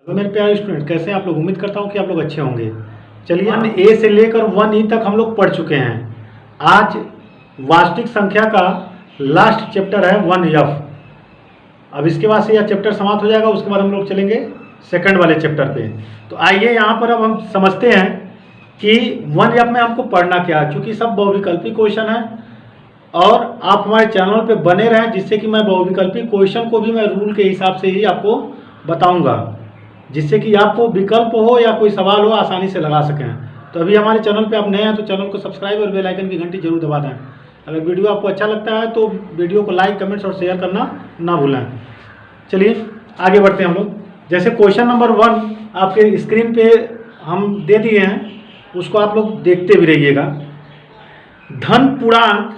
तो मेरे प्यारे स्टूडेंट, कैसे हैं आप लोग। उम्मीद करता हूं कि आप लोग अच्छे होंगे। चलिए, 1A से लेकर 1E तक हम लोग पढ़ चुके हैं। आज वास्तविक संख्या का लास्ट चैप्टर है 1F। अब इसके बाद से यह चैप्टर समाप्त हो जाएगा। उसके बाद हम लोग चलेंगे सेकंड वाले चैप्टर पे। तो आइए यहाँ पर अब हम समझते हैं कि 1F में हमको पढ़ना क्या है। चूँकि सब बहुविकल्पी क्वेश्चन है और आप हमारे चैनल पे बने रहें, जिससे कि मैं बहुविकल्पी क्वेश्चन को भी मैं रूल के हिसाब से ही आपको बताऊंगा, जिससे कि आपको विकल्प हो या कोई सवाल हो आसानी से लगा सकें। तो अभी हमारे चैनल पे आप नए हैं तो चैनल को सब्सक्राइब और बेल आइकन की घंटी जरूर दबा दें। अगर वीडियो आपको अच्छा लगता है तो वीडियो को लाइक, कमेंट्स और शेयर करना ना भूलें। चलिए आगे बढ़ते हैं हम लोग। जैसे क्वेश्चन नंबर 1 आपके स्क्रीन पे हम दे दिए हैं, उसको आप लोग देखते भी रहिएगा। धन पूर्णांक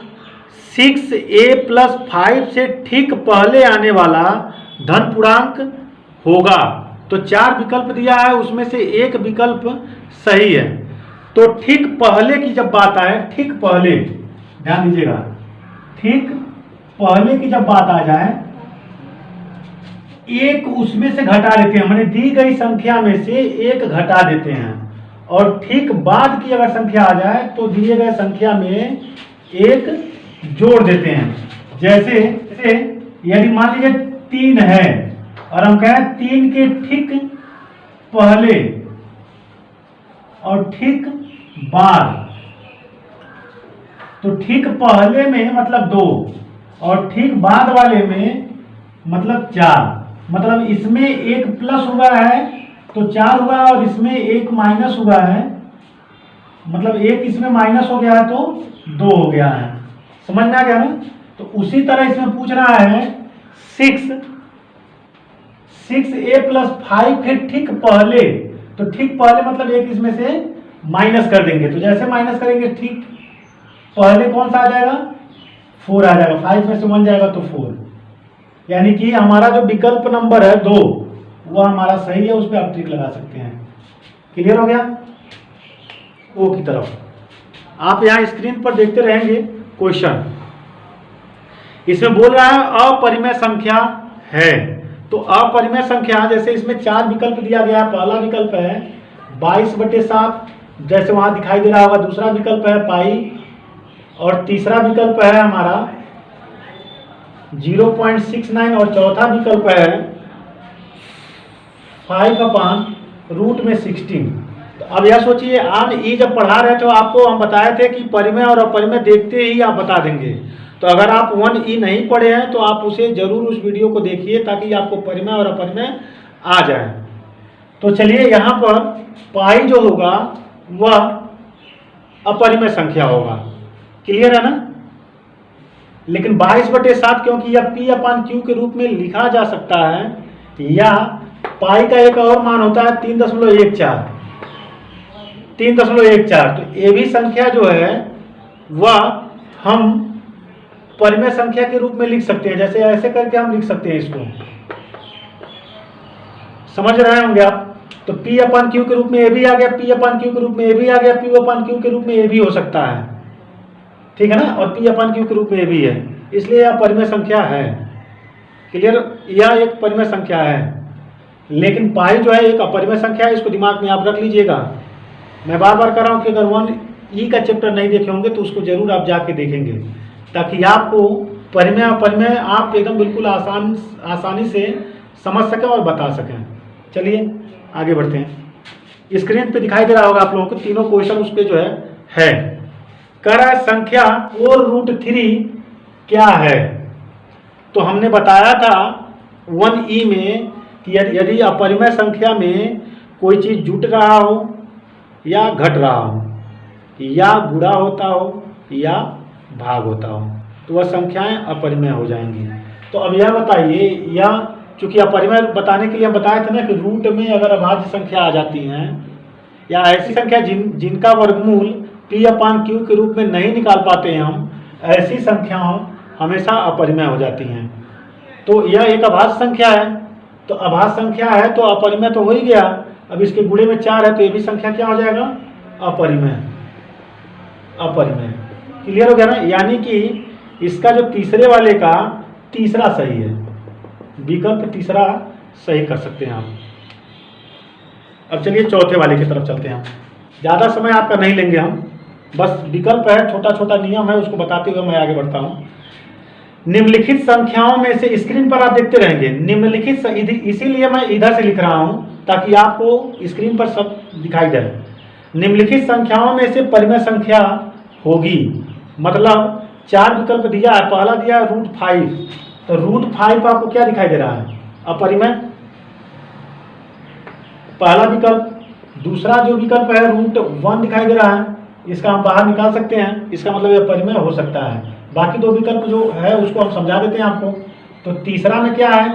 6A + 5 से ठीक पहले आने वाला धन पूर्णांक होगा। तो 4 विकल्प दिया है, उसमें से एक विकल्प सही है। तो ठीक पहले की जब बात आए, ठीक पहले ध्यान दीजिएगा, ठीक पहले की जब बात आ जाए, एक उसमें से घटा देते हैं, माने दी गई संख्या में से एक घटा देते हैं। और ठीक बाद की अगर संख्या आ जाए तो दिए गए संख्या में एक जोड़ देते हैं। जैसे यदि मान लीजिए 3 है और हम कहें 3 के ठीक पहले और ठीक बाद, तो ठीक पहले में मतलब 2 और ठीक बाद वाले में मतलब 4। मतलब इसमें एक प्लस हुआ है तो 4 हुआ और इसमें एक माइनस हुआ है, मतलब एक इसमें माइनस हो गया है तो 2 हो गया है। समझ में आ गया ना। तो उसी तरह इसमें पूछ रहा है 6A + 5 के ठीक पहले। तो ठीक पहले मतलब एक इसमें से माइनस कर देंगे। तो जैसे माइनस करेंगे ठीक पहले कौन सा आ जाएगा, 4 आ जाएगा। 5 में से 1 जाएगा तो 4। यानी कि हमारा जो विकल्प नंबर है 2 वह हमारा सही है, उस पर आप टिक लगा सकते हैं। क्लियर हो गया। ओ की तरफ आप यहाँ स्क्रीन पर देखते रहेंगे क्वेश्चन। इसमें बोल रहा है अपरिमेय संख्या है। तो अपरिमेय संख्या, जैसे इसमें 4 विकल्प दिया गया है। पहला विकल्प है 22/7, जैसे वहां दिखाई दे रहा होगा। दूसरा विकल्प है पाई और तीसरा विकल्प है हमारा 0.69 और चौथा विकल्प है 5/√16। तो अब यह सोचिए, आम ई जब पढ़ा रहे तो आपको हम बताए थे कि परिमेय और अपरिमेय देखते ही आप बता देंगे। तो अगर आप 1E नहीं पढ़े हैं तो आप उसे जरूर उस वीडियो को देखिए, ताकि आपको परिमेय और अपरिमेय आ जाए। तो चलिए, यहाँ पर पाई जो होगा वह अपरिमेय संख्या होगा। क्लियर है ना। लेकिन 22/7 क्योंकि यह P/Q के रूप में लिखा जा सकता है, या पाई का एक और मान होता है 3.14। तो ये भी संख्या जो है वह हम परिमेय संख्या के रूप में लिख सकते हैं। जैसे ऐसे करके हम लिख सकते हैं इसको, समझ रहे होंगे आप। तो P/Q के रूप में ये भी आ गया, P/Q के रूप में ये भी आ गया, P/Q के रूप में ये भी हो सकता है, ठीक है ना। और P/Q के रूप में ये भी है, इसलिए यह परिमेय संख्या है। क्लियर। यह एक परिमेय संख्या है, लेकिन पाई जो है एक अपरिमेय संख्या है। इसको दिमाग में आप रख लीजिएगा। मैं बार बार कह रहा हूँ कि अगर 1E का चैप्टर नहीं देखे होंगे तो उसको जरूर आप जाके देखेंगे, ताकि आपको परिमेय अपरिमेय आप एकदम बिल्कुल आसानी से समझ सकें और बता सकें। चलिए आगे बढ़ते हैं। स्क्रीन पे दिखाई दे रहा होगा आप लोगों को तीनों क्वेश्चन उस पर जो है। कह रहा है संख्या 4√3 क्या है। तो हमने बताया था 1E में कि यदि अपरिमेय संख्या में कोई चीज़ जुट रहा हो या घट रहा हो, या गुणा होता हो या भाग होता हो, तो वह संख्याएं अपरिमेय हो जाएंगी। तो अब यह बताइए, यह चूंकि अपरिमेय बताने के लिए हम बताए थे ना कि रूट में अगर अभाज्य संख्या आ जाती हैं, या ऐसी संख्या जिनका वर्गमूल P/Q के रूप में नहीं निकाल पाते हैं हम, ऐसी संख्याओं हमेशा अपरिमेय हो जाती हैं। तो यह एक अभाज्य संख्या है। तो अभाज्य संख्या है तो अपरिमेय तो हो ही गया। अब इसके गुणे में 4 है तो ये भी संख्या क्या हो जाएगा, अपरिमेय। क्लियर हो गया ना। यानी कि इसका जो तीसरे वाले का तीसरा सही है, विकल्प तीसरा सही कर सकते हैं आप। अब चलिए चौथे वाले की तरफ चलते हैं। ज़्यादा समय आपका नहीं लेंगे हम, बस विकल्प है, छोटा छोटा नियम है, उसको बताते हुए मैं आगे बढ़ता हूँ। निम्नलिखित संख्याओं में से, स्क्रीन पर आप देखते रहेंगे, निम्नलिखित इसीलिए मैं इधर से लिख रहा हूँ ताकि आपको स्क्रीन पर सब दिखाई दे। निम्नलिखित संख्याओं में से परिमेय संख्या होगी, मतलब 4 विकल्प दिया है। पहला दिया है √5, तो √5 आपको क्या दिखाई दे रहा है? अपरिमेय, पहला विकल्प। दूसरा जो विकल्प है √1 दिखाई दे रहा है, इसका हम बाहर निकाल सकते हैं, इसका मतलब यह परिमेय हो सकता है। बाकी दो विकल्प जो है उसको हम समझा देते हैं आपको। तो तीसरा में क्या है?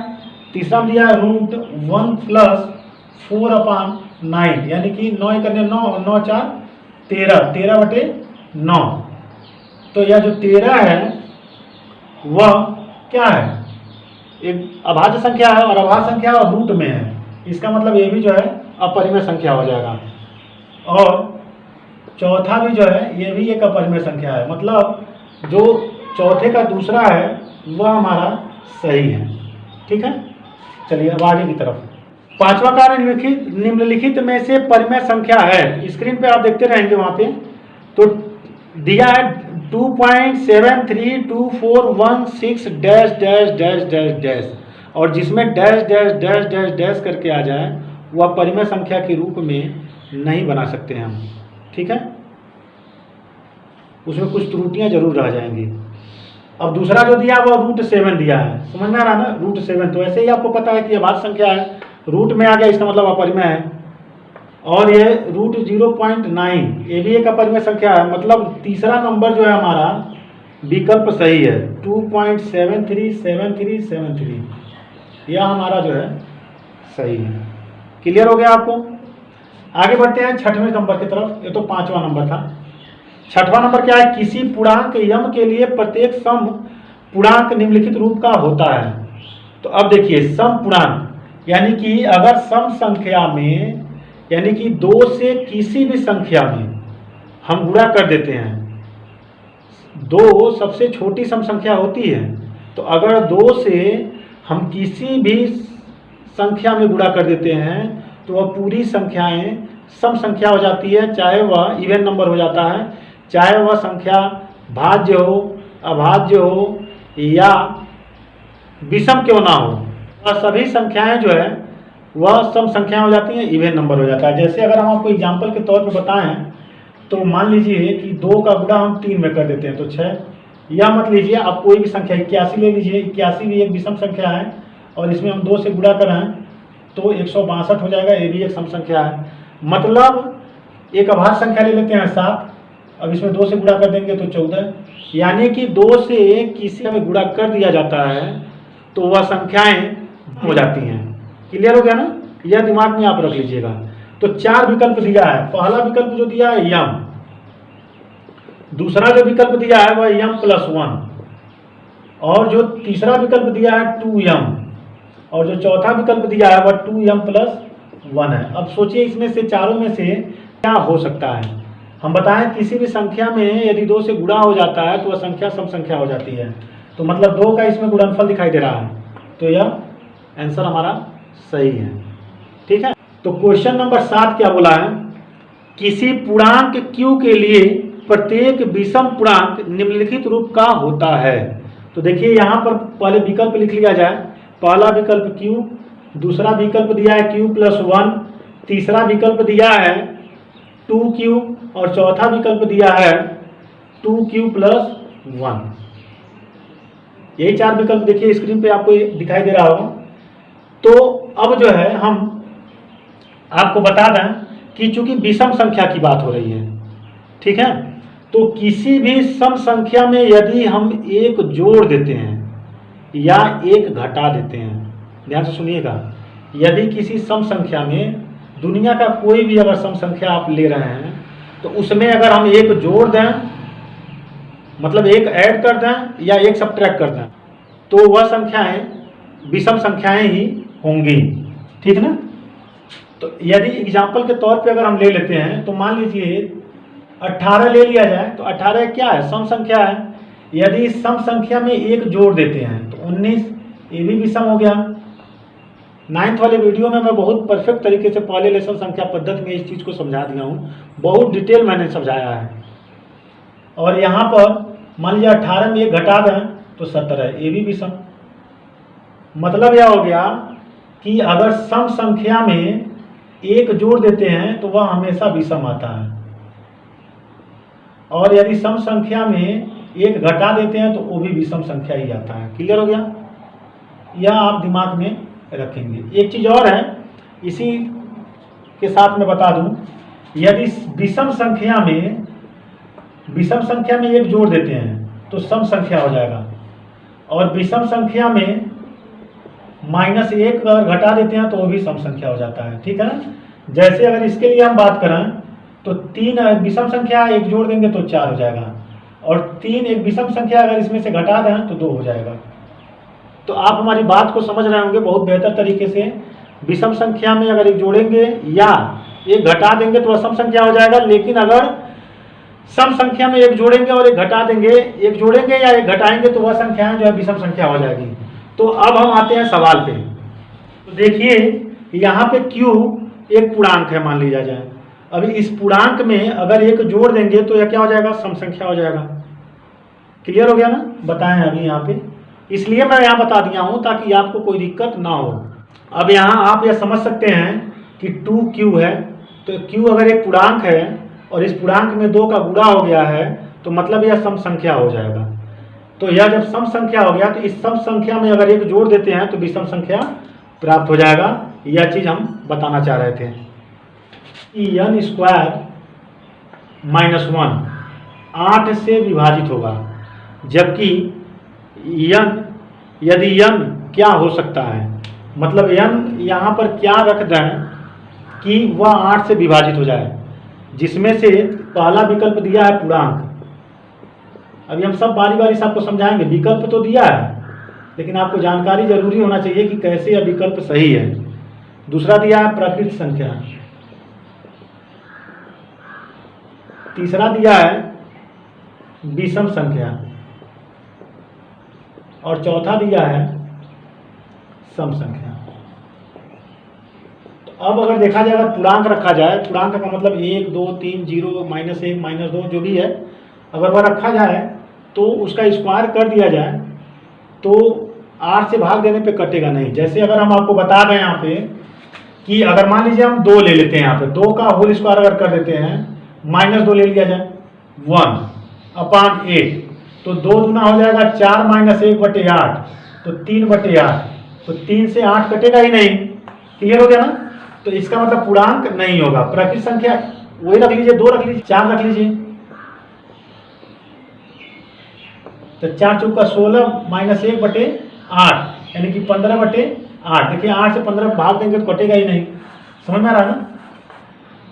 तीसरा में दिया है √1 + 4/9, यानी कि 9 करने 9, 9 4 13, 13/9। तो यह जो 13 है वह क्या है? एक अभाज्य संख्या है, और अभाज्य संख्या और रूट में है, इसका मतलब ये भी जो है अपरिमेय संख्या हो जाएगा। और चौथा भी जो है ये भी एक अपरिमेय संख्या है, मतलब जो चौथे का दूसरा है वह हमारा सही है। ठीक है, चलिए अब आगे की तरफ। पांचवा कार्य निम्नलिखित में से परिमेय संख्या है। स्क्रीन पे आप देखते रहेंगे वहां पे, तो दिया है 2.732416 dash dash dash dash dash, और जिसमें dash dash dash dash dash करके आ जाए वह परिमेय संख्या के रूप में नहीं बना सकते हैं हम। ठीक है, उसमें कुछ त्रुटियां जरूर रह जाएंगी। अब दूसरा जो दिया वह √7 दिया है, समझ में आ रहा है ना? √7, तो ऐसे ही आपको पता है कि अभाज्य संख्या है, रूट में आ गया इसका मतलब अपरिमेय है। और ये √0.9 ये भी एक अपरिमेय संख्या है, मतलब तीसरा नंबर जो है हमारा विकल्प सही है, 2.737373, यह हमारा जो है सही है। क्लियर हो गया आपको? आगे बढ़ते हैं छठवें नंबर की तरफ। ये तो पांचवा नंबर था। छठवां नंबर क्या है? किसी पूर्णांक यम के लिए प्रत्येक सम पूर्णांक निम्नलिखित रूप का होता है। तो अब देखिए, सम पूर्णांक यानी कि अगर सम संख्या में, यानी कि 2 से किसी भी संख्या में हम गुणा कर देते हैं, 2 सबसे छोटी सम संख्या होती है, तो अगर 2 से हम किसी भी संख्या में गुणा कर देते हैं तो वह पूरी संख्याएं सम संख्या हो जाती है, चाहे वह इवन नंबर हो जाता है, चाहे वह संख्या भाज्य हो, अभाज्य हो या विषम क्यों ना हो, वह सभी संख्याएं जो है वह सम संख्याएं हो जाती हैं, इवन नंबर हो जाता है। जैसे अगर हम आपको एग्जाम्पल के तौर पर बताएं तो मान लीजिए कि 2 का गुणा हम 3 में कर देते हैं तो 6, या मत लीजिए आप कोई भी संख्या 81 ले लीजिए, 81 भी एक विषम संख्या है और इसमें हम 2 से गुणा करें तो 162 हो जाएगा, ये भी एक सम संख्या है। मतलब एक अभाज्य संख्या ले लेते हैं 7, अब इसमें 2 से गुणा कर देंगे तो 14, यानी कि 2 से किसी में गुणा कर दिया जाता है तो वह संख्याएं हो जाती हैं। क्लियर हो गया ना? यह दिमाग में आप रख लीजिएगा। तो 4 विकल्प दिया है। पहला विकल्प जो दिया है यम, दूसरा जो विकल्प दिया है वह यम +1, और जो तीसरा विकल्प दिया है 2m, और जो चौथा विकल्प दिया है वह 2m + 1 है। अब सोचिए इसमें से चारों में से क्या हो सकता है? हम बताएं किसी भी संख्या में यदि 2 से गुणा हो जाता है तो वह संख्या सम संख्या हो जाती है, तो मतलब 2 का इसमें गुणनफल दिखाई दे रहा है, तो यह आंसर हमारा सही है। ठीक है, तो क्वेश्चन नंबर 7 क्या बोला है? किसी पूर्णांक q के लिए प्रत्येक विषम पूर्णांक निम्नलिखित रूप का होता है। तो देखिए यहाँ पर पहले विकल्प लिख लिया जाए। पहला विकल्प q, दूसरा विकल्प दिया है q + 1, तीसरा विकल्प दिया है 2q, और चौथा विकल्प दिया है 2q + 1। यही 4 विकल्प देखिए स्क्रीन पे आपको दिखाई दे रहा होगा। तो अब जो है हम आपको बता दें कि चूंकि विषम संख्या की बात हो रही है, ठीक है, तो किसी भी सम संख्या में यदि हम 1 जोड़ देते हैं या 1 घटा देते हैं, ध्यान से सुनिएगा, यदि किसी सम संख्या में, दुनिया का कोई भी अगर सम संख्या आप ले रहे हैं तो उसमें अगर हम 1 जोड़ दें, मतलब 1 ऐड कर दें या 1 सब्ट्रैक्ट कर दें, तो वह संख्याएं विषम संख्याएं ही होंगी। ठीक है ना? तो यदि एग्जाम्पल के तौर पे अगर हम ले लेते हैं तो मान लीजिए 18 ले लिया जाए, तो 18 क्या है? सम संख्या है। यदि सम संख्या में 1 जोड़ देते हैं तो 19, ये भी विषम हो गया। 9th वाले वीडियो में मैं बहुत परफेक्ट तरीके से पहले लेसन संख्या पद्धति में इस चीज़ को समझा दिया हूँ, बहुत डिटेल मैंने समझाया है। और यहाँ पर मान लीजिए 18 में 1 घटा दें तो 17, ये भी विषम। मतलब यह हो गया कि अगर सम संख्या में 1 जोड़ देते हैं तो वह हमेशा विषम आता है, और यदि सम संख्या में 1 घटा देते हैं तो वो भी विषम संख्या ही आता है। क्लियर हो गया? यह आप दिमाग में रखेंगे। एक चीज़ और है, इसी के साथ मैं बता दूं, यदि विषम संख्या में 1 जोड़ देते हैं तो सम संख्या हो जाएगा, और विषम संख्या में -1 अगर घटा देते हैं तो वो भी सम संख्या हो जाता है। ठीक है ना? जैसे अगर इसके लिए हम बात करें तो 3 विषम संख्या 1 जोड़ देंगे तो 4 हो जाएगा, और 3 एक विषम संख्या अगर इसमें से घटा दें तो 2 हो जाएगा। तो आप हमारी बात को समझ रहे होंगे बहुत बेहतर तरीके से। विषम संख्या में अगर 1 जोड़ेंगे या 1 घटा देंगे तो वह सम संख्या हो जाएगा, लेकिन अगर सम संख्या में 1 जोड़ेंगे और 1 घटा देंगे, 1 जोड़ेंगे या 1 घटाएंगे तो वह संख्याएं जो है विषम संख्या हो जाएगी। तो अब हम आते हैं सवाल पे। तो देखिए यहाँ पे Q एक पूर्णांक है मान लिया जाए। अभी इस पूर्णांक में अगर 1 जोड़ देंगे तो यह क्या हो जाएगा? सम संख्या हो जाएगा। क्लियर हो गया ना? बताएं अभी यहाँ पे, इसलिए मैं यहाँ बता दिया हूँ ताकि आपको कोई दिक्कत ना हो। अब यहाँ आप यह समझ सकते हैं कि 2Q है, तो Q अगर एक पूर्णांक है और इस पूर्णांक में 2 का गुणा हो गया है तो मतलब यह सम संख्या हो जाएगा। तो यह जब सम संख्या हो गया तो इस सम संख्या में अगर 1 जोड़ देते हैं तो विषम संख्या प्राप्त हो जाएगा। यह चीज़ हम बताना चाह रहे थे। n² -1 8 से विभाजित होगा, जबकि यदि n क्या हो सकता है, मतलब n यहाँ पर क्या रख दें कि वह 8 से विभाजित हो जाए, जिसमें से पहला विकल्प दिया है पूर्णांक। अभी हम सब बारी बारी से आपको समझाएंगे। विकल्प तो दिया है लेकिन आपको जानकारी जरूरी होना चाहिए कि कैसे यह विकल्प सही है। दूसरा दिया है प्रकृत संख्या, तीसरा दिया है विषम संख्या, और चौथा दिया है सम संख्या। तो अब अगर देखा जाए, अगर पूर्णांक रखा जाए, पूर्णांक का मतलब 1 2 3 0 -1 -2 जो भी है, अगर वह रखा जाए तो उसका स्क्वायर कर दिया जाए तो 8 से भाग देने पे कटेगा नहीं। जैसे अगर हम आपको बता दें यहाँ पे कि अगर मान लीजिए हम 2 ले लेते हैं, यहाँ पे 2 का होल स्क्वायर अगर कर देते हैं, -2 ले लिया जाए 1/8, तो 2 दूना हो जाएगा 4 -1/8, तो 3/8, तो 3 से 8 कटेगा ही नहीं। क्लियर हो गया ना? तो इसका मतलब पूर्णांक नहीं होगा। प्रकृत संख्या वही रख लीजिए, 2 रख लीजिए, 4 रख लीजिए, तो 4 चौका 16 -1/8 यानी कि 15/8। देखिए 8 से 15 भाग देंगे तो कटेगा ही नहीं। समझ में आ रहा है ना?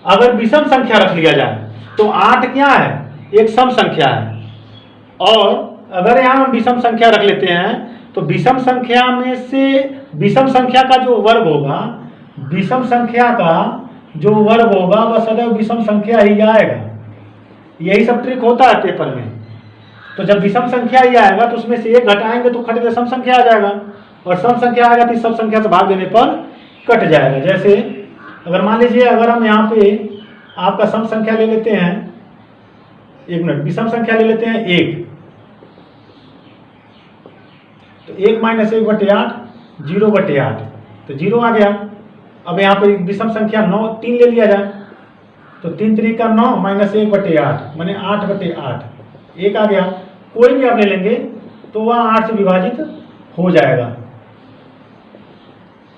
अगर विषम संख्या रख लिया जाए तो 8 क्या है? एक सम संख्या है, और अगर यहाँ हम विषम संख्या रख लेते हैं तो विषम संख्या में से विषम संख्या का जो वर्ग होगा, विषम संख्या का जो वर्ग होगा वह सदैव विषम संख्या ही आएगा। यही सब ट्रिक होता है पेपर में। तो जब विषम संख्या ही आएगा तो उसमें से 1 घटाएंगे तो खट के सम संख्या आ जाएगा, और सम संख्या आएगा तो इस सम संख्या से भाग देने पर कट जाएगा। जैसे अगर मान लीजिए अगर हम यहाँ पे आपका सम संख्या ले लेते हैं, 1 मिनट, विषम संख्या ले लेते हैं 1, तो 1 -1/8 0/8, तो 0 आ गया। अब यहाँ पे विषम संख्या 9 3 ले लिया जाए तो 3 3 का 9 -1/8 माने 8/8, 1 आ गया। कोई भी आप ले लेंगे तो वह 8 से विभाजित हो जाएगा।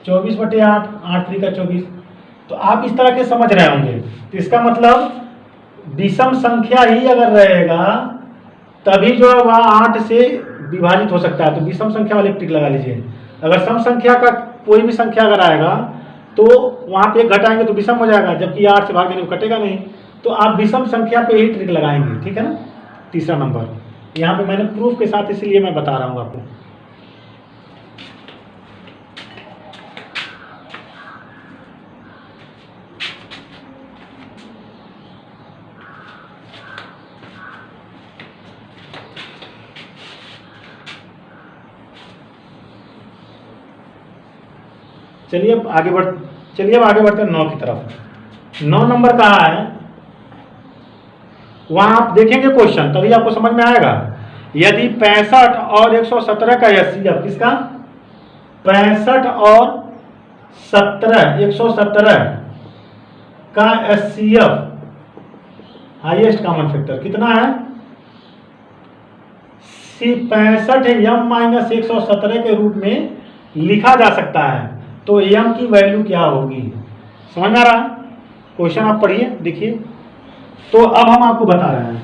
24/8, 8 3 का 24। तो आप इस तरह के समझ रहे होंगे। तो इसका मतलब विषम संख्या ही अगर रहेगा तभी जो है वह 8 से विभाजित हो सकता है। तो विषम संख्या वाले टिक लगा लीजिए। अगर सम संख्या का कोई भी संख्या अगर आएगा तो वहाँ पे 1 घटाएंगे तो विषम हो जाएगा, जबकि 8 से भाग देने में कटेगा नहीं। तो आप विषम संख्या पे ही ट्रिक लगाएंगे। ठीक है ना? तीसरा नंबर यहाँ पे मैंने प्रूफ के साथ इसलिए मैं बता रहा हूँ आपको। चलिए अब आगे बढ़ते हैं 9 की तरफ। 9 नंबर कहाँ है, वहां आप देखेंगे क्वेश्चन, तभी आपको समझ में आएगा। यदि 65 और 117 का एचसीएफ, किसका 65 और 117 का एचसीएफ हाईएस्ट कॉमन फैक्टर कितना है, 65 m माइनस 117 के रूप में लिखा जा सकता है। तो m की वैल्यू क्या होगी, समझ में आ रहा है। क्वेश्चन आप पढ़िए, देखिए। तो अब हम आपको बता रहे हैं,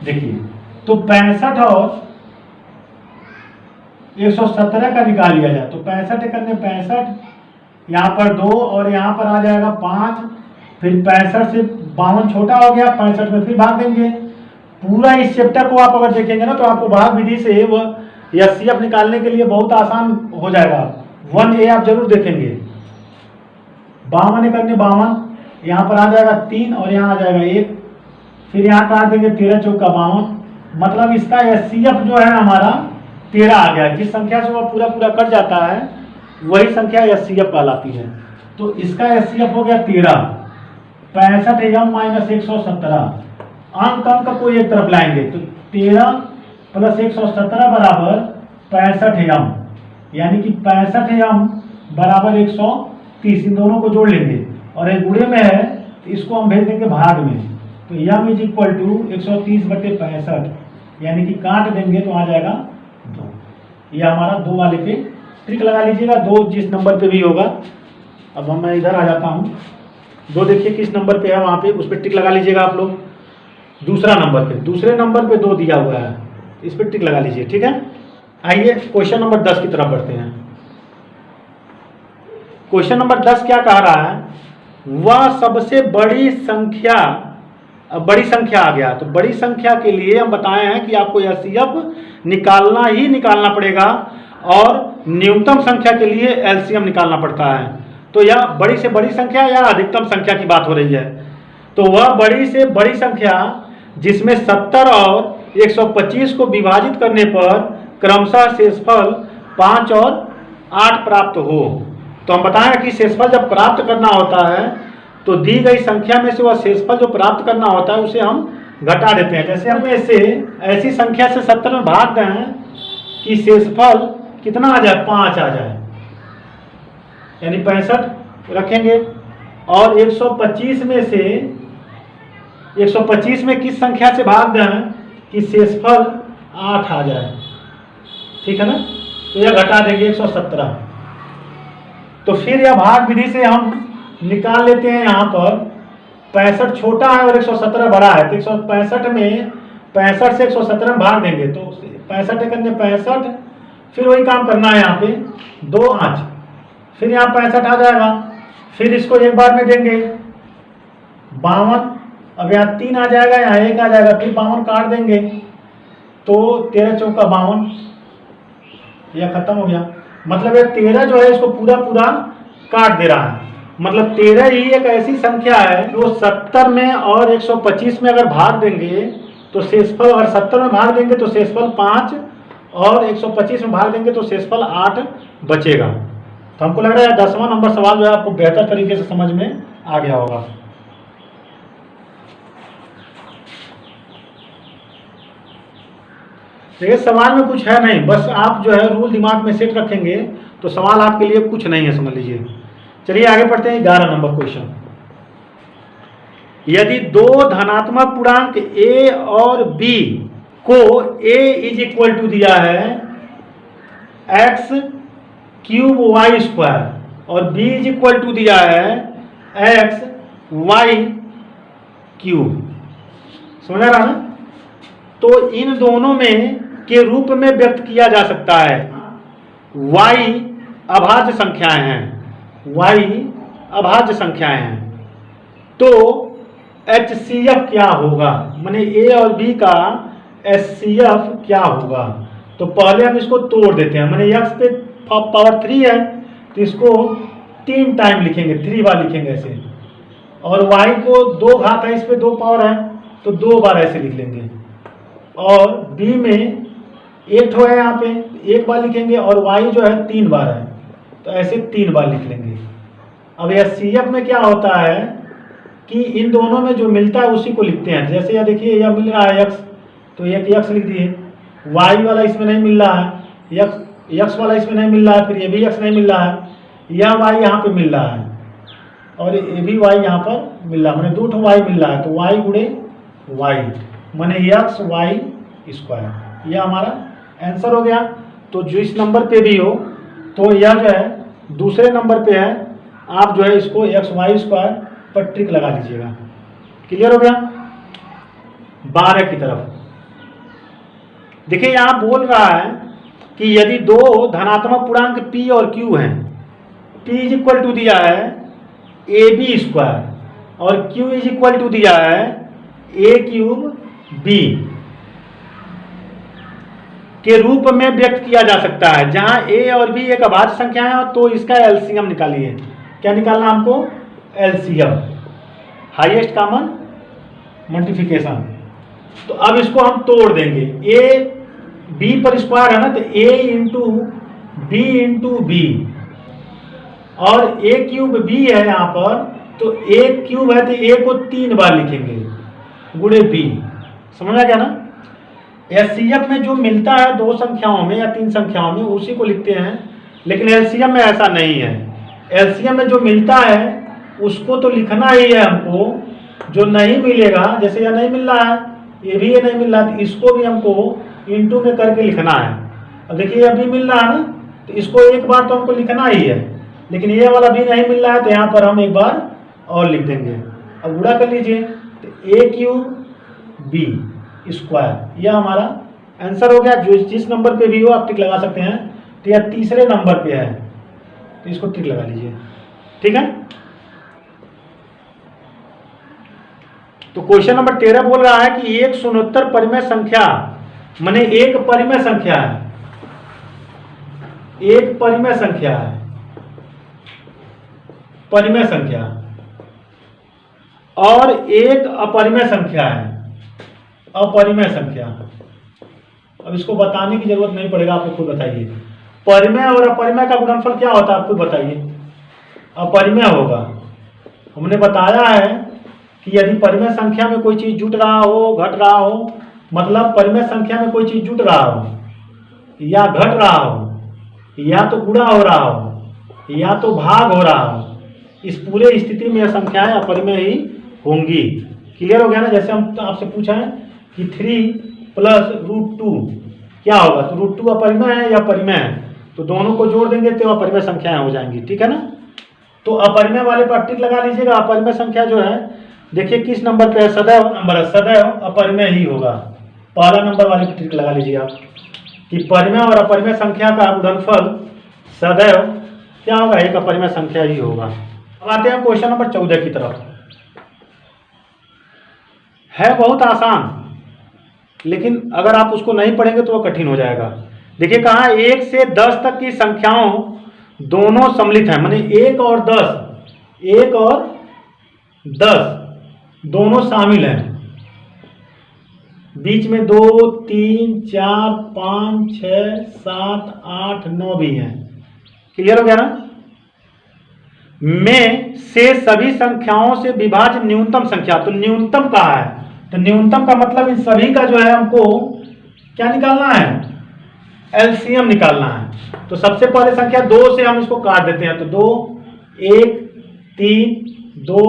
देखिए। तो 65 और 117 का निकाल लिया जाए तो 65 करने 65, यहाँ पर 2 और यहाँ पर आ जाएगा 5, फिर 65 से 52 छोटा हो गया, 65 में फिर भाग देंगे। पूरा इस चैप्टर को आप अगर देखेंगे ना तो आपको भाग विधि से वो एचसीएफ निकालने के लिए बहुत आसान हो जाएगा। 1A आप जरूर देखेंगे। 52 करने 52, यहाँ पर आ जाएगा 3 और यहाँ आ जाएगा 1, फिर यहाँ काट देंगे 13 चौका 52, मतलब इसका एचसीएफ जो है हमारा 13 आ गया। जिस संख्या से वह पूरा कट जाता है वही संख्या एचसीएफ कहलाती है। तो इसका एचसीएफ हो गया 13। 65 m माइनस 117, अंक का कोई एक तरफ लाएंगे तो 13 प्लस 117 बराबर 65 m, यानी कि 65 m बराबर 130। इन दोनों को जोड़ लेंगे और एक गुणे में है तो इसको हम भेज देंगे भाग में। तो m इज इक्वल टू 130/65, यानी कि काट देंगे तो आ जाएगा 2। ये हमारा 2 वाले पे ट्रिक लगा लीजिएगा, 2 जिस नंबर पे भी होगा। अब मैं इधर आ जाता हूँ, 2 देखिए किस नंबर पे है, वहाँ पे उस पर टिक लगा लीजिएगा आप लोग। दूसरे नंबर पे 2 दिया हुआ है, इस पर टिक लगा लीजिए, ठीक है। आइए क्वेश्चन नंबर 10 की तरफ बढ़ते हैं। क्वेश्चन नंबर 10 क्या कह रहा है, वह सबसे बड़ी संख्या आ गया। तो बड़ी संख्या के लिए हम बताए हैं कि आपको एचसीएफ निकालना ही निकालना पड़ेगा और न्यूनतम संख्या के लिए एलसीएम निकालना पड़ता है। तो यह बड़ी से बड़ी संख्या या अधिकतम संख्या की बात हो रही है। तो वह बड़ी से बड़ी संख्या जिसमें 70 और 125 को विभाजित करने पर क्रमशः शेषफल 5 और 8 प्राप्त हो। तो हम बताएं कि शेषफल जब प्राप्त करना होता है तो दी गई संख्या में से वह शेषफल जो प्राप्त करना होता है उसे हम घटा देते हैं। जैसे हम ऐसी संख्या से 70 में भाग दें कि शेषफल कितना आ जाए, 5 आ जाए, यानी 65 रखेंगे। और 125 में से 125 में किस संख्या से भाग दें कि शेषफल 8 आ जाए, ठीक है ना। तो यह घटा देंगे 117। तो फिर यह भाग विधि से हम निकाल लेते हैं। यहाँ पर 65 छोटा है और 117 बड़ा है, तो 165 में 65 से 117 में भाग देंगे तो 65 करने 65, फिर वही काम करना है यहाँ पे 2 5, फिर यहाँ 65 आ जाएगा, फिर इसको एक बार में देंगे 52, अब यहाँ 3 आ जाएगा, यहाँ 1 आ जाएगा, फिर 52 काट देंगे तो 13 चौका 52, यह खत्म हो गया। मतलब ये 13 जो है इसको पूरा काट दे रहा है। मतलब 13 ही एक ऐसी संख्या है जो 70 में और 125 में अगर भाग देंगे तो शेषफल, अगर 70 में भाग देंगे तो शेषफल 5 और 125 में भाग देंगे तो शेषफल 8 बचेगा। तो हमको लग रहा है 10वां नंबर सवाल जो है आपको बेहतर तरीके से समझ में आ गया होगा। देखिए सवाल में कुछ है नहीं, बस आप जो है रूल दिमाग में सेट रखेंगे तो सवाल आपके लिए कुछ नहीं है, समझ लीजिए। चलिए आगे पढ़ते हैं 11 नंबर क्वेश्चन। यदि 2 धनात्मक पूर्णांक a और b को a इज इक्वल टू दिया है x क्यूब वाई स्क्वायर और b इज इक्वल टू दिया है x वाई क्यूब, समझ रहा ना। तो इन दोनों में के रूप में व्यक्त किया जा सकता है। y अभाज्य संख्याएं हैं, y अभाज्य संख्याएं हैं। तो HCF क्या होगा, माने a और b का HCF क्या होगा। तो पहले हम इसको तोड़ देते हैं, माने x पे पावर 3 है तो इसको 3 टाइम लिखेंगे, 3 बार लिखेंगे ऐसे, और y को 2 घात है, इस पे 2 पावर है तो 2 बार ऐसे लिख लेंगे। और b में 1 ठो है यहाँ पे 1 बार लिखेंगे और y जो है 3 बार है, तो तो ऐसे 3 बार लिख लेंगे। अब एचसीएफ में क्या होता है कि इन दोनों में जो मिलता है उसी को लिखते हैं। जैसे यह देखिए, यह मिल रहा है x, तो एक x लिख दिए, y वाला इसमें नहीं मिल रहा है, x वाला इसमें नहीं मिल रहा है, फिर ये भी x नहीं मिल रहा है, यह y यहाँ पे मिल रहा है और ये भी y यहाँ पर मिल रहा है, मैंने 2 y मिल रहा है, तो y गुणे y माने x y स्क्वायर, यह हमारा आंसर हो गया। तो जो इस नंबर पे भी हो तो यह जो है दूसरे नंबर पे है, आप जो है इसको एक्स वाई स्क्वायर पर ट्रिक लगा लीजिएगा। क्लियर हो गया। 12 की तरफ देखिए, यहां बोल रहा है कि यदि 2 धनात्मक पूर्णांक p और q हैं, p इज इक्वल टू दिया है ए बी स्क्वायर और q इज इक्वल टू दिया है ए क्यूब बी के रूप में व्यक्त किया जा सकता है, जहां a और b एक अभाज्य संख्या है, तो इसका एलसीएम निकालिए। क्या निकालना हमको? LCM, highest common multiplication. तो अब इसको हम तोड़ देंगे, a b पर स्क्वायर है ना, तो a into b into b और a क्यूब b है यहाँ पर, तो a क्यूब है तो a को 3 बार लिखेंगे गुणे b। समझ आ गया ना। एचसीएफ में जो मिलता है 2 संख्याओं में या 3 संख्याओं में उसी को लिखते हैं, लेकिन एलसीएम में ऐसा नहीं है। एलसीएम में जो मिलता है उसको तो लिखना ही है हमको, जो नहीं मिलेगा, जैसे यह नहीं मिल रहा है, ये नहीं मिल रहा है, तो इसको भी हमको इंटू में करके लिखना है। अब देखिए यह भी मिल रहा है ना, तो इसको एक बार तो हमको लिखना ही है, लेकिन ये वाला भी नहीं मिल रहा है, तो यहाँ पर हम एक बार और लिख देंगे। अब गुणा कर लीजिए, तो ए क्यूब बी स्क्वायर, यह हमारा आंसर हो गया। जो जिस नंबर पे भी हो आप टिक लगा सकते हैं। तो यह तीसरे नंबर पे है, तो इसको टिक लगा लीजिए। ठीक है। तो क्वेश्चन नंबर 13 बोल रहा है कि एक शून्योत्तर परिमेय संख्या, माने एक परिमेय संख्या है, एक परिमेय संख्या है, परिमेय संख्या और एक अपरिमेय संख्या है, अपरिमेय संख्या। अब इसको बताने की जरूरत नहीं पड़ेगा, आपको खुद बताइए। परिमेय और अपरिमेय का गुणनफल क्या होता है, आपको बताइए। अपरिमेय होगा, हमने बताया है कि यदि परिमेय संख्या में कोई चीज जुट रहा हो, घट रहा हो, मतलब परिमेय संख्या में कोई चीज जुट रहा हो या घट रहा हो, या तो गुणा हो रहा हो या तो भाग हो रहा हो, इस पूरे स्थिति में यह संख्याएं अपरिमेय ही होंगी। क्लियर हो गया ना। जैसे हम आपसे पूछा है कि 3 + √2 क्या होगा, तो √2 अपरिमेय है या परिमेय है, तो दोनों को जोड़ देंगे तो अपरिमेय संख्याएं हो जाएंगी। ठीक है ना। तो अपरिमेय वाले पर टिक लगा लीजिएगा। अपरिमेय संख्या जो है, देखिए किस नंबर पे है, सदैव नंबर है, सदैव अपरिमेय ही होगा। पहला नंबर वाले पर टिक लगा लीजिए आप कि परिमेय और अपरिमेय संख्या का गुणनफल सदैव क्या होगा, एक अपरिमेय संख्या ही होगा। अब आते हैं क्वेश्चन नंबर 14 की तरफ। है बहुत आसान, लेकिन अगर आप उसको नहीं पढ़ेंगे तो वह कठिन हो जाएगा। देखिए कहा 1 से 10 तक की संख्याओं दोनों सम्मिलित हैं, माने 1 और 10, 1 और 10 दोनों शामिल हैं। बीच में 2, 3, 4, 5, 6, 7, 8, 9 भी हैं। क्लियर हो गया ना। में से सभी संख्याओं से विभाज्य न्यूनतम संख्या, तो न्यूनतम कहा है, तो न्यूनतम का मतलब इन सभी का जो है हमको क्या निकालना है, एलसीएम निकालना है। तो सबसे पहले संख्या 2 से हम इसको काट देते हैं, तो 2, 1, 3, 2,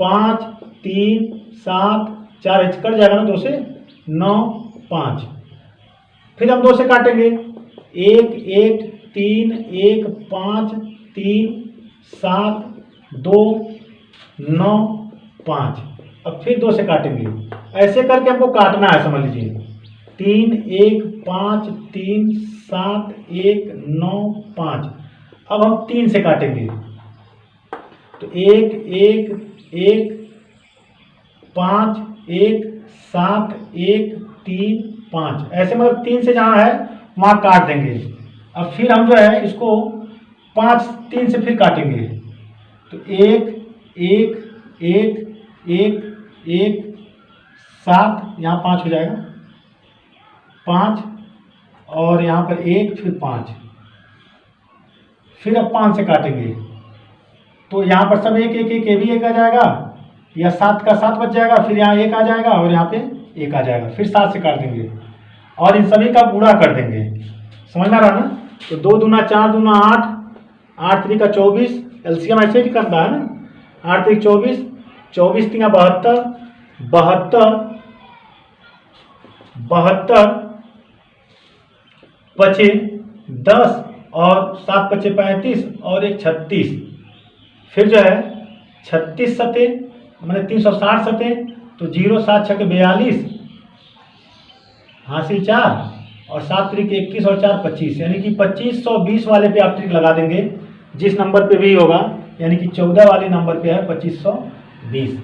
5, 3, 7, 4 कट जाएगा ना 2 से, 9, 5। फिर हम 2 से काटेंगे, 1, 1, 3, 1, 5, 3, 7, 2, 9, 5। अब फिर 2 से काटेंगे, ऐसे करके हमको काटना है, समझ लीजिए। 3, 1, 5, 3, 7, 1, 9, 5। अब हम 3 से काटेंगे, तो 1, 1, 1, 5, 1, 7, 1, 3, 5, ऐसे मतलब 3 से जहाँ है वहाँ काट देंगे। अब फिर हम जो है इसको 5, 3 से फिर काटेंगे, तो 1, 1, 1, 1, 1, 7, यहाँ 5 हो जाएगा, 5 और यहाँ पर 1, फिर 5, फिर अब 5 से काटेंगे तो यहाँ पर सब एक एक एक, ये भी एक आ जाएगा, या 7 का 7 बच जाएगा, फिर यहाँ 1 आ जाएगा और यहाँ पे 1 आ जाएगा, फिर 7 से काट देंगे और इन सभी का गुणा कर देंगे। समझ में आ रहा ना? तो 2 दूना 4 दूना 8, 8 3 का 24, एलसीएम ऐसे ही करता है ना, 8 3 24, 24 3 72, 72 पचे 10 और 7 पचे 35 और एक 36, फिर जो है 36 सते मैंने 360 सते, तो 0 7 6 42 हासिल 4 और 7 3 21 और 4 25, यानी कि 2520 वाले पे आप ट्रिक लगा देंगे जिस नंबर पे भी होगा, यानी कि 14 वाले नंबर पे है 2520।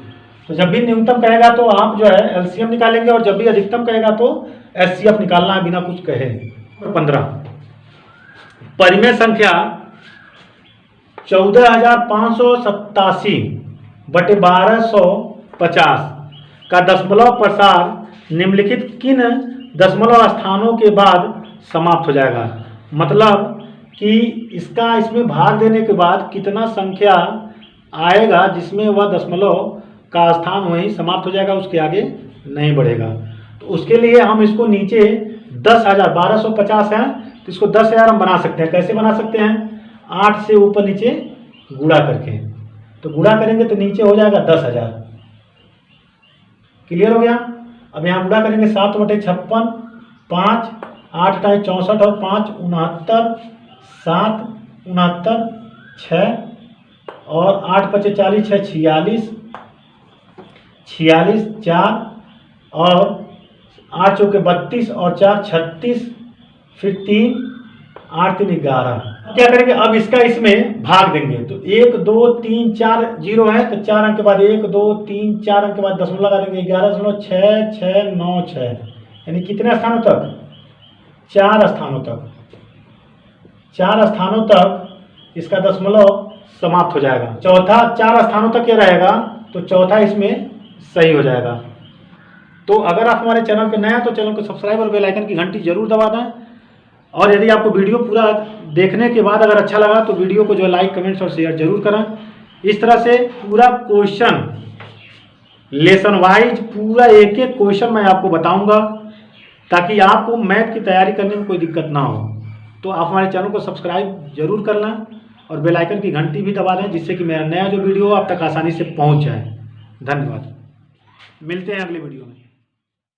तो जब भी न्यूनतम कहेगा तो आप जो है एलसीएम निकालेंगे और जब भी अधिकतम कहेगा तो एचसीएफ निकालना है बिना कुछ कहे। 15 परिमेय संख्या 14,587 बटे 1250 का दशमलव प्रसार निम्नलिखित किन दशमलव स्थानों के बाद समाप्त हो जाएगा। मतलब कि इसमें भाग देने के बाद कितना संख्या आएगा जिसमें वह दशमलव का स्थान वहीं समाप्त हो जाएगा, उसके आगे नहीं बढ़ेगा। तो उसके लिए हम इसको नीचे 10,000 1250 है तो इसको 10,000 हम बना सकते हैं। कैसे बना सकते हैं? 8 से ऊपर नीचे गुणा करके, तो गुणा करेंगे तो नीचे हो जाएगा 10,000। क्लियर हो गया? अब यहाँ गुणा करेंगे 7 बटे 56, 5 8 टाइम 64 और 5 69, 7 69 6 और 8 पचे 40 6 46, 46 4 और 8 चौके 32 और 4 36, फिर 3 8 3 11। क्या करेंगे? अब इसका इसमें भाग देंगे तो 1 2 3 4 0 है तो 4 अंक के बाद 1 2 3 4 अंक के बाद दशमलव लगा देंगे 11.6 6 9 6, यानी कितने स्थानों तक? 4 स्थानों तक। 4 स्थानों तक इसका दशमलव समाप्त हो जाएगा। चौथा 4 स्थानों तक ये रहेगा तो चौथा इसमें सही हो जाएगा। तो अगर आप हमारे चैनल पे नए हैं तो चैनल को सब्सक्राइब और बेल आइकन की घंटी जरूर दबा दें। और यदि आपको वीडियो पूरा देखने के बाद अगर अच्छा लगा तो वीडियो को जो लाइक कमेंट्स और शेयर जरूर करें। इस तरह से पूरा क्वेश्चन लेसन वाइज पूरा एक एक क्वेश्चन मैं आपको बताऊंगा ताकि आपको मैथ की तैयारी करने में कोई दिक्कत ना हो। तो आप हमारे चैनल को सब्सक्राइब जरूर कर लें और बेल आइकन की घंटी भी दबा दें जिससे कि मेरा नया जो वीडियो आप तक आसानी से पहुंच जाए। धन्यवाद। मिलते हैं अगले वीडियो में।